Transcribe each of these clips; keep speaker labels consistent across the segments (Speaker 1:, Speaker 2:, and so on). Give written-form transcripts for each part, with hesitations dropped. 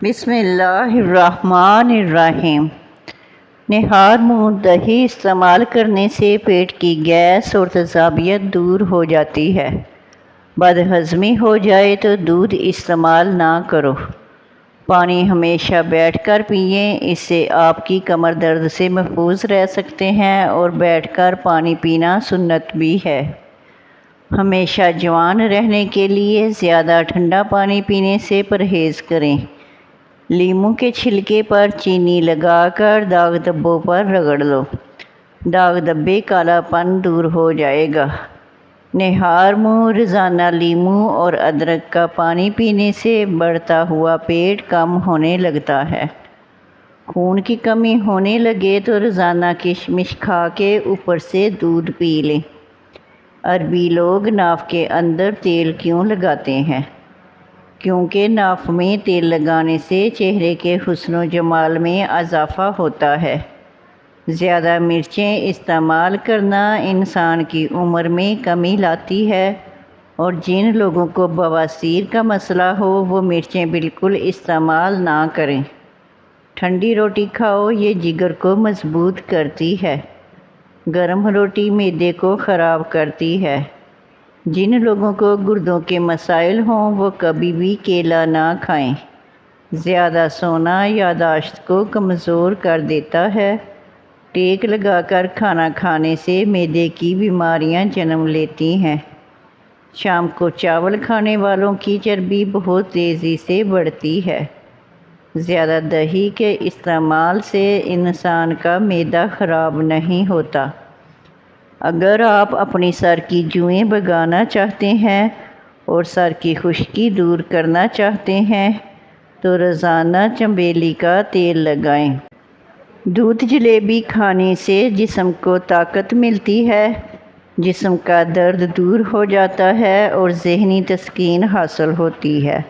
Speaker 1: بسم اللہ الرحمن الرحیم۔ نہار منہ دہی استعمال کرنے سے پیٹ کی گیس اور تیزابیت دور ہو جاتی ہے۔ بد ہضمی ہو جائے تو دودھ استعمال نہ کرو۔ پانی ہمیشہ بیٹھ کر پئیں، اس سے آپ کی کمر درد سے محفوظ رہ سکتے ہیں اور بیٹھ کر پانی پینا سنت بھی ہے۔ ہمیشہ جوان رہنے کے لیے زیادہ ٹھنڈا پانی پینے سے پرہیز کریں۔ لیموں کے چھلکے پر چینی لگا کر داغ دھبوں پر رگڑ لو، داغ دھبے کالا پن دور ہو جائے گا۔ نہار منہ روزانہ لیموں اور ادرک کا پانی پینے سے بڑھتا ہوا پیٹ کم ہونے لگتا ہے۔ خون کی کمی ہونے لگے تو روزانہ کشمش کھا کے اوپر سے دودھ پی لیں۔ عربی لوگ ناف کے اندر تیل کیوں لگاتے ہیں؟ کیونکہ ناف میں تیل لگانے سے چہرے کے حسن و جمال میں اضافہ ہوتا ہے۔ زیادہ مرچیں استعمال کرنا انسان کی عمر میں کمی لاتی ہے، اور جن لوگوں کو بواسیر کا مسئلہ ہو وہ مرچیں بالکل استعمال نہ کریں۔ ٹھنڈی روٹی کھاؤ، یہ جگر کو مضبوط کرتی ہے۔ گرم روٹی معدے کو خراب کرتی ہے۔ جن لوگوں کو گردوں کے مسائل ہوں وہ کبھی بھی کیلا نہ کھائیں۔ زیادہ سونا یادداشت کو کمزور کر دیتا ہے۔ ٹیک لگا کر کھانا کھانے سے معدے کی بیماریاں جنم لیتی ہیں۔ شام کو چاول کھانے والوں کی چربی بہت تیزی سے بڑھتی ہے۔ زیادہ دہی کے استعمال سے انسان کا معدہ خراب نہیں ہوتا۔ اگر آپ اپنی سر کی جوئیں بھگانا چاہتے ہیں اور سر کی خشکی دور کرنا چاہتے ہیں تو روزانہ چنبیلی کا تیل لگائیں۔ دودھ جلیبی کھانے سے جسم کو طاقت ملتی ہے، جسم کا درد دور ہو جاتا ہے اور ذہنی تسکین حاصل ہوتی ہے۔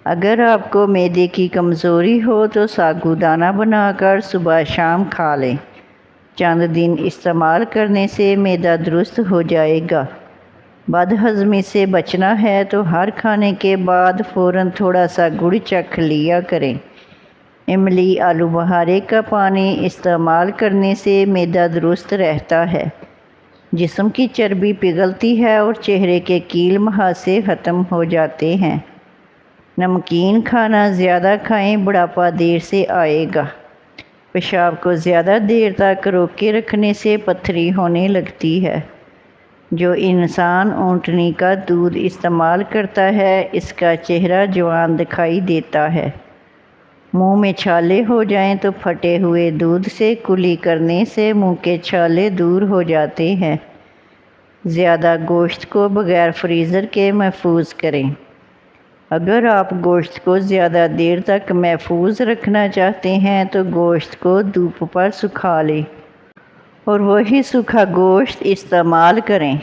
Speaker 1: اگر آپ کو معدے کی کمزوری ہو تو ساگو دانہ بنا کر صبح شام کھا لیں۔ چند دن استعمال کرنے سے معدہ درست ہو جائے گا۔ بد ہضمی سے بچنا ہے تو ہر کھانے کے بعد فوراً تھوڑا سا گڑ چکھ لیا کریں۔ املی آلو بخارے کا پانی استعمال کرنے سے معدہ درست رہتا ہے، جسم کی چربی پگھلتی ہے اور چہرے کے کیل مہاسے ختم ہو جاتے ہیں۔ نمکین کھانا زیادہ کھائیں، بڑھاپا دیر سے آئے گا۔ پیشاب کو زیادہ دیر تک روکے رکھنے سے پتھری ہونے لگتی ہے۔ جو انسان اونٹنی کا دودھ استعمال کرتا ہے اس کا چہرہ جوان دکھائی دیتا ہے۔ منہ میں چھالے ہو جائیں تو پھٹے ہوئے دودھ سے کلی کرنے سے منہ کے چھالے دور ہو جاتے ہیں۔ زیادہ گوشت کو بغیر فریزر کے محفوظ کریں۔ اگر آپ گوشت کو زیادہ دیر تک محفوظ رکھنا چاہتے ہیں تو گوشت کو دھوپ پر سکھا لیں اور وہی سوکھا گوشت استعمال کریں۔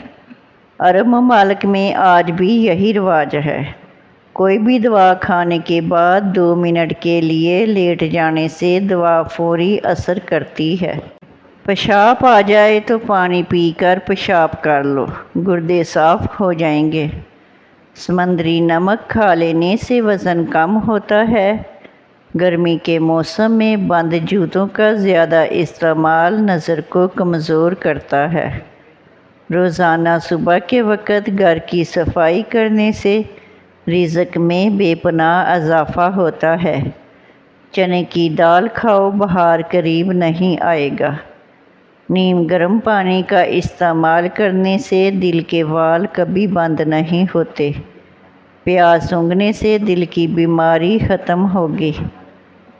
Speaker 1: عرب ممالک میں آج بھی یہی رواج ہے۔ کوئی بھی دوا کھانے کے بعد 2 منٹ کے لیے لیٹ جانے سے دوا فوری اثر کرتی ہے۔ پیشاب آ جائے تو پانی پی کر پیشاب کر لو، گردے صاف ہو جائیں گے۔ سمندری نمک کھا لینے سے وزن کم ہوتا ہے۔ گرمی کے موسم میں بند جوتوں کا زیادہ استعمال نظر کو کمزور کرتا ہے۔ روزانہ صبح کے وقت گھر کی صفائی کرنے سے رزق میں بے پناہ اضافہ ہوتا ہے۔ چنے کی دال کھاؤ، بہار قریب نہیں آئے گا۔ نیم گرم پانی کا استعمال کرنے سے دل کے وال کبھی بند نہیں ہوتے۔ پیاز سونگھنے سے دل کی بیماری ختم ہوگی۔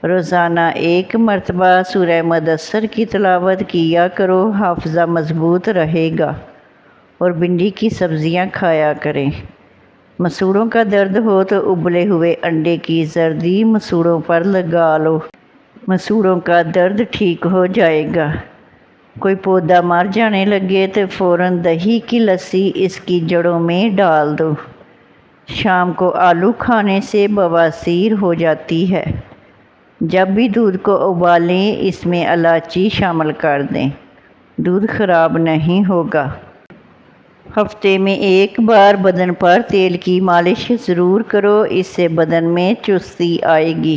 Speaker 1: روزانہ 1 مرتبہ سورہ مدثر کی تلاوت کیا کرو، حافظہ مضبوط رہے گا۔ اور بھنڈی کی سبزیاں کھایا کریں۔ مسوڑوں کا درد ہو تو ابلے ہوئے انڈے کی زردی مسوڑوں پر لگا لو، مسوڑوں کا درد ٹھیک ہو جائے گا۔ کوئی پودا مر جانے لگے تو فوراً دہی کی لسی اس کی جڑوں میں ڈال دو۔ شام کو آلو کھانے سے بواسیر ہو جاتی ہے۔ جب بھی دودھ کو ابالیں اس میں الائچی شامل کر دیں، دودھ خراب نہیں ہوگا۔ ہفتے میں 1 بار بدن پر تیل کی مالش ضرور کرو، اس سے بدن میں چستی آئے گی۔